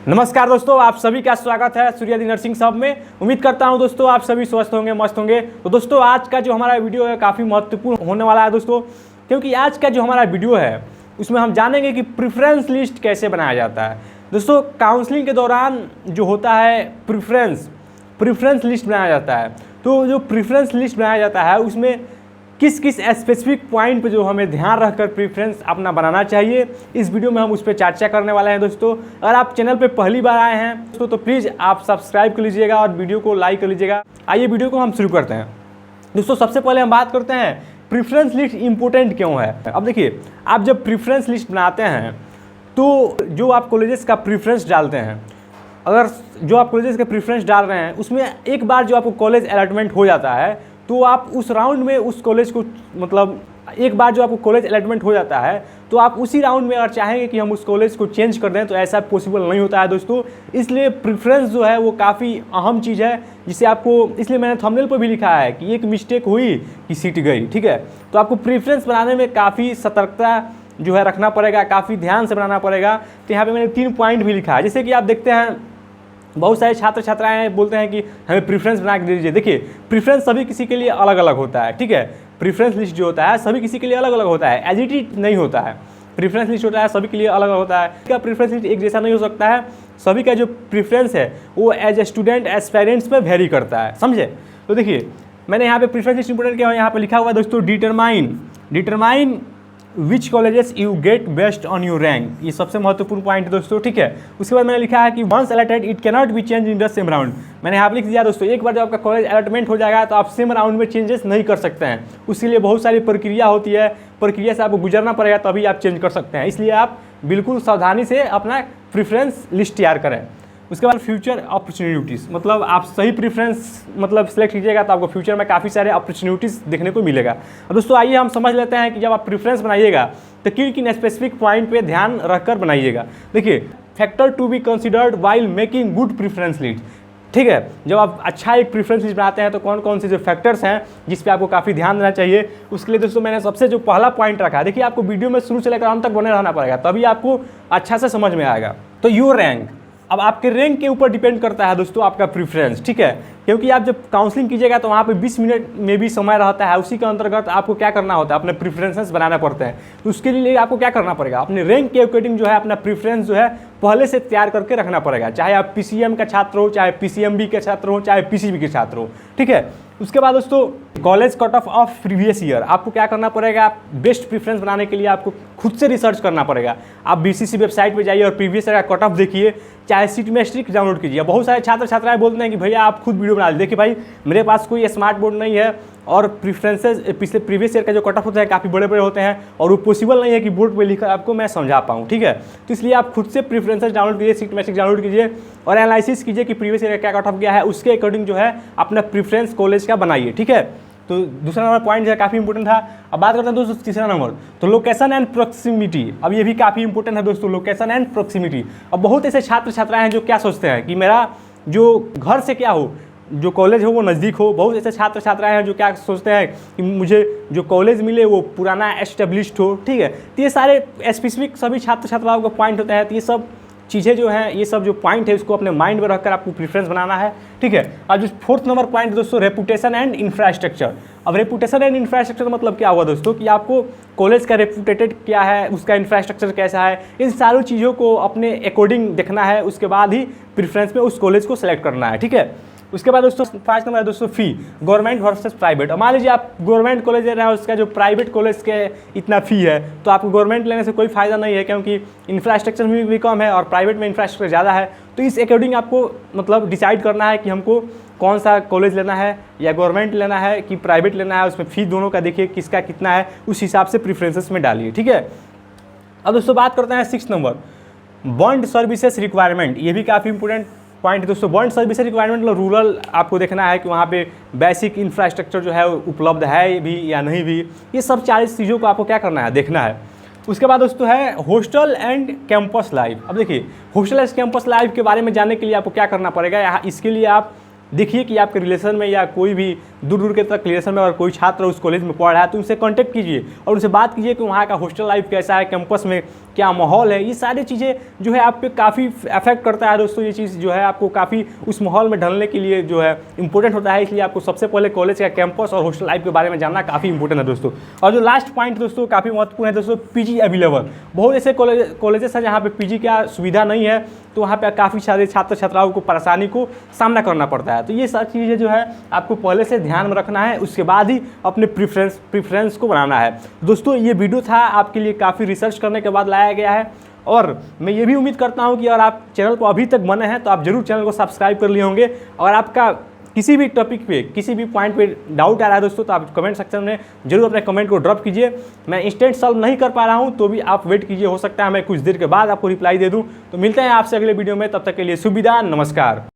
नमस्कार दोस्तों, आप सभी का स्वागत है सूर्यादि नर्सिंग सब में। उम्मीद करता हूं दोस्तों आप सभी स्वस्थ होंगे, मस्त होंगे। तो दोस्तों आज का जो हमारा वीडियो है काफ़ी महत्वपूर्ण होने वाला है दोस्तों, क्योंकि आज का जो हमारा वीडियो है उसमें हम जानेंगे कि प्रेफरेंस लिस्ट कैसे बनाया जाता है। दोस्तों काउंसलिंग के दौरान जो होता है प्रेफरेंस लिस्ट बनाया जाता है। तो जो प्रेफरेंस लिस्ट बनाया जाता है उसमें किस किस स्पेसिफिक पॉइंट पे जो हमें ध्यान रखकर प्रेफरेंस अपना बनाना चाहिए, इस वीडियो में हम उस पर चर्चा करने वाले हैं दोस्तों। अगर आप चैनल पे पहली बार आए हैं दोस्तों तो प्लीज़ आप सब्सक्राइब कर लीजिएगा और वीडियो को लाइक कर लीजिएगा। आइए वीडियो को हम शुरू करते हैं। दोस्तों सबसे पहले हम बात करते हैं प्रेफरेंस लिस्ट इंपॉर्टेंट क्यों है। अब देखिए, आप जब प्रेफरेंस लिस्ट बनाते हैं तो जो आप कॉलेजेस का प्रेफरेंस डालते हैं, अगर जो आप कॉलेजेस का प्रेफरेंस डाल रहे हैं उसमें एक बार जो आपको कॉलेज अलॉटमेंट हो जाता है तो आप उस राउंड में उस कॉलेज को एक बार जो आपको कॉलेज अलॉटमेंट हो जाता है तो आप उसी राउंड में अगर चाहेंगे कि हम उस कॉलेज को चेंज कर दें तो ऐसा पॉसिबल नहीं होता है दोस्तों। इसलिए प्रेफरेंस जो है वो काफ़ी अहम चीज़ है, जिसे आपको, इसलिए मैंने थंबनेल पर भी लिखा है कि एक मिस्टेक हुई कि सीट गई। ठीक है, तो आपको प्रेफरेंस बनाने में काफ़ी सतर्कता जो है रखना पड़ेगा, काफ़ी ध्यान से बनाना पड़ेगा। तो यहाँ पर मैंने 3 पॉइंट भी लिखा है। जैसे कि आप देखते हैं बहुत सारे छात्र छात्राएं बोलते हैं कि हमें प्रेफरेंस बना के दे दीजिए। देखिए, प्रेफरेंस सभी किसी के लिए अलग अलग होता है। ठीक है, प्रेफरेंस लिस्ट जो होता है सभी किसी के लिए अलग अलग होता है, एज इट इज नहीं होता है। प्रेफरेंस लिस्ट होता है सभी के लिए अलग अलग होता है। इसका प्रेफरेंस लिस्ट एक जैसा नहीं हो सकता है। सभी का जो प्रेफरेंस है वो as a student, as parents पे वेरी करता है, समझे। तो देखिए, मैंने यहाँ पे प्रेफरेंस लिस्ट इंपोर्टेंट क्या है, यहाँ पे लिखा हुआ है दोस्तों determine which colleges you get best on your rank. ये सबसे महत्वपूर्ण पॉइंट है दोस्तों। ठीक है, उसके बाद मैंने लिखा है कि once allotted it cannot be change in the same round. मैंने यहाँ पे लिख दिया दोस्तों, एक बार जब आपका कॉलेज अलॉटमेंट हो जाएगा तो आप सेम राउंड में चेंजेस नहीं कर सकते हैं। उसके लिए बहुत सारी प्रक्रिया होती है, प्रक्रिया से आपको गुजरना पड़ेगा तभी आप चेंज कर सकते हैं। इसलिए आप बिल्कुल सावधानी से अपना प्रेफरेंस लिस्ट तैयार करें। उसके बाद फ्यूचर अपॉर्चुनिटीज़, मतलब आप सही प्रेफरेंस सेलेक्ट कीजिएगा तो आपको फ्यूचर में काफ़ी सारे अपॉर्चुनिटीज़ देखने को मिलेगा। अब दोस्तों आइए हम समझ लेते हैं कि जब आप प्रेफरेंस बनाइएगा तो किन किन स्पेसिफिक पॉइंट पे ध्यान रखकर बनाइएगा। देखिए, factor to be considered while making good preference list. ठीक है, जब आप अच्छा एक प्रेफरेंस लिस्ट बनाते हैं तो कौन कौन से जो फैक्टर्स हैं जिस पे आपको काफ़ी ध्यान देना चाहिए, उसके लिए दोस्तों मैंने सबसे जो पहला पॉइंट रखा है। देखिए, आपको वीडियो में शुरू से लेकर अंत तक बने रहना पड़ेगा, तभी आपको अच्छा से समझ में आएगा। तो योर रैंक, अब आपके रैंक के ऊपर डिपेंड करता है दोस्तों आपका प्रेफरेंस। ठीक है, क्योंकि आप जब काउंसलिंग कीजिएगा तो वहाँ पे 20 मिनट में भी समय रहता है। उसी के अंतर्गत आपको क्या करना होता है, अपने प्रेफरेंसेस बनाना पड़ते हैं। तो उसके लिए आपको क्या करना पड़ेगा, अपने रैंक के अकॉर्डिंग जो है अपना प्रेफरेंस जो है पहले से तैयार करके रखना पड़ेगा। चाहे आप PCM का छात्र हो, चाहे PCMB के छात्र हो, चाहे PCB के छात्र हो। ठीक है, उसके बाद दोस्तों college cut off previous year, आपको क्या करना पड़ेगा, बेस्ट प्रेफरेंस बनाने के लिए आपको खुद से रिसर्च करना पड़ेगा। आप BCC वेबसाइट पे जाइए और प्रीवियस ईयर का कट ऑफ देखिए, चाहे सीट मैट्रिक्स डाउनलोड कीजिए। बहुत सारे छात्र छात्राएं बोलते हैं कि भैया आप खुद वीडियो बना लीजिए। देखिए भाई, मेरे पास कोई स्मार्ट बोर्ड नहीं है और प्रेफरेंसेस पिछले प्रीवियस ईयर का जो कट ऑफ होता है काफ़ी बड़े बड़े होते हैं और वो पॉसिबल नहीं है कि बोर्ड पे लिखकर आपको मैं समझा पाऊँ। ठीक है, तो इसलिए आप खुद से प्रेफरेंसेस डाउनलोड कीजिए, सीट मैट्रिक्स डाउनलोड कीजिए और एनालिसिस कीजिए कि प्रीवियस ईयर का क्या कट ऑफ गया है, उसके अकॉर्डिंग जो है अपना प्रेफरेंस कॉलेज का बनाइए। ठीक है, तो दूसरा नंबर पॉइंट जो है काफ़ी इंपॉर्टेंट था। अब बात करते हैं दोस्तों तीसरा नंबर, तो लोकेशन एंड प्रॉक्सिमिटी। अब ये भी काफ़ी इंपॉर्टेंट है दोस्तों, लोकेशन एंड प्रॉक्सिमिटी। अब बहुत ऐसे छात्र छात्राएं हैं जो क्या सोचते हैं कि मेरा जो घर से क्या हो, जो कॉलेज हो वो नज़दीक हो। बहुत ऐसे छात्र छात्राएं हैं जो क्या सोचते हैं कि मुझे जो कॉलेज मिले वो पुराना एस्टेब्लिश्ड हो। ठीक है, तो ये सारे स्पेसिफिक सभी छात्र छात्राओं का पॉइंट होता है। तो ये सब चीज़ें जो हैं, ये सब जो पॉइंट है उसको अपने माइंड में रखकर आपको प्रेफरेंस बनाना है। ठीक है, और जो 4th नंबर पॉइंट दोस्तों रेपुटेशन एंड इंफ्रास्ट्रक्चर। अब रेपुटेशन एंड इंफ्रास्ट्रक्चर मतलब क्या हुआ दोस्तों कि आपको कॉलेज का रेपुटेटेड क्या है, उसका इंफ्रास्ट्रक्चर कैसा है, इन सारी चीज़ों को अपने अकॉर्डिंग देखना है। उसके बाद ही प्रेफरेंस में उस कॉलेज को सेलेक्ट करना है। ठीक है, उसके बाद दोस्तों 5 नंबर है दोस्तों फी, गवर्नमेंट वर्सेस प्राइवेट। और मान लीजिए आप गवर्नमेंट कॉलेज ले रहे हैं, उसका जो प्राइवेट कॉलेज के इतना फ़ी है तो आपको गवर्नमेंट लेने से कोई फ़ायदा नहीं है, क्योंकि इंफ्रास्ट्रक्चर भी कम है और प्राइवेट में इंफ्रास्ट्रक्चर ज़्यादा है। तो इस अकॉर्डिंग आपको डिसाइड करना है कि हमको कौन सा कॉलेज लेना है, या गवर्नमेंट लेना है कि प्राइवेट लेना है। उसमें फ़ी दोनों का देखिए किसका कितना है, उस हिसाब से प्रेफरेंसेस में डालिए। ठीक है, अब दोस्तों बात करते हैं 6 नंबर, बॉन्ड सर्विसेज रिक्वायरमेंट। ये भी काफ़ी इंपॉर्टेंट पॉइंट दोस्तों। बॉन्ड सर्विस रिक्वायरमेंट मतलब रूरल आपको देखना है कि वहाँ पे बेसिक इंफ्रास्ट्रक्चर जो है उपलब्ध है भी या नहीं भी। ये सब 40 चीज़ों को आपको क्या करना है, देखना है। उसके बाद दोस्तों है हॉस्टल एंड कैंपस लाइफ। अब देखिए, हॉस्टल एंड कैंपस लाइफ के बारे में जानने के लिए आपको क्या करना पड़ेगा, इसके लिए आप देखिए कि आपके रिलेशन में या कोई भी दूर दूर के तक रिलेशन में अगर कोई छात्र उस कॉलेज में पढ़ रहा है तो उनसे कांटेक्ट कीजिए और उनसे बात कीजिए कि वहाँ का हॉस्टल लाइफ कैसा है, कैंपस में क्या माहौल है। ये सारी चीज़ें जो है आप पे काफ़ी अफेक्ट करता है दोस्तों। ये चीज़ जो है आपको काफ़ी उस माहौल में ढलने के लिए जो है इंपॉर्टेंट होता है, इसलिए आपको सबसे पहले कॉलेज का कैंपस और हॉस्टल लाइफ के बारे में जानना काफ़ी इंपॉर्टेंट है दोस्तों। और जो लास्ट पॉइंट दोस्तों काफ़ी महत्वपूर्ण है दोस्तों, पीजी अवेलेबल। बहुत ऐसे कॉलेजेस हैं जहाँ पे पीजी का सुविधा नहीं है, तो वहाँ पे काफ़ी सारे छात्र छात्राओं को परेशानी को सामना करना पड़ता है। तो ये सारी चीज़ें जो है आपको पहले से ध्यान में रखना है, उसके बाद ही अपने प्रेफरेंस को बनाना है। दोस्तों ये वीडियो था आपके लिए काफ़ी रिसर्च करने के बाद लाया गया है, और मैं ये भी उम्मीद करता हूँ कि अगर आप चैनल को अभी तक बने हैं तो आप जरूर चैनल को सब्सक्राइब कर लिए होंगे। और आपका किसी भी टॉपिक पे, किसी भी पॉइंट पे डाउट आ रहा है दोस्तों, तो आप कमेंट सेक्शन में जरूर अपने कमेंट को ड्रॉप कीजिए। मैं इंस्टेंट सॉल्व नहीं कर पा रहा हूं तो भी आप वेट कीजिए, हो सकता है मैं कुछ देर के बाद आपको रिप्लाई दे दूं। तो मिलते हैं आपसे अगले वीडियो में, तब तक के लिए सुविधा, नमस्कार।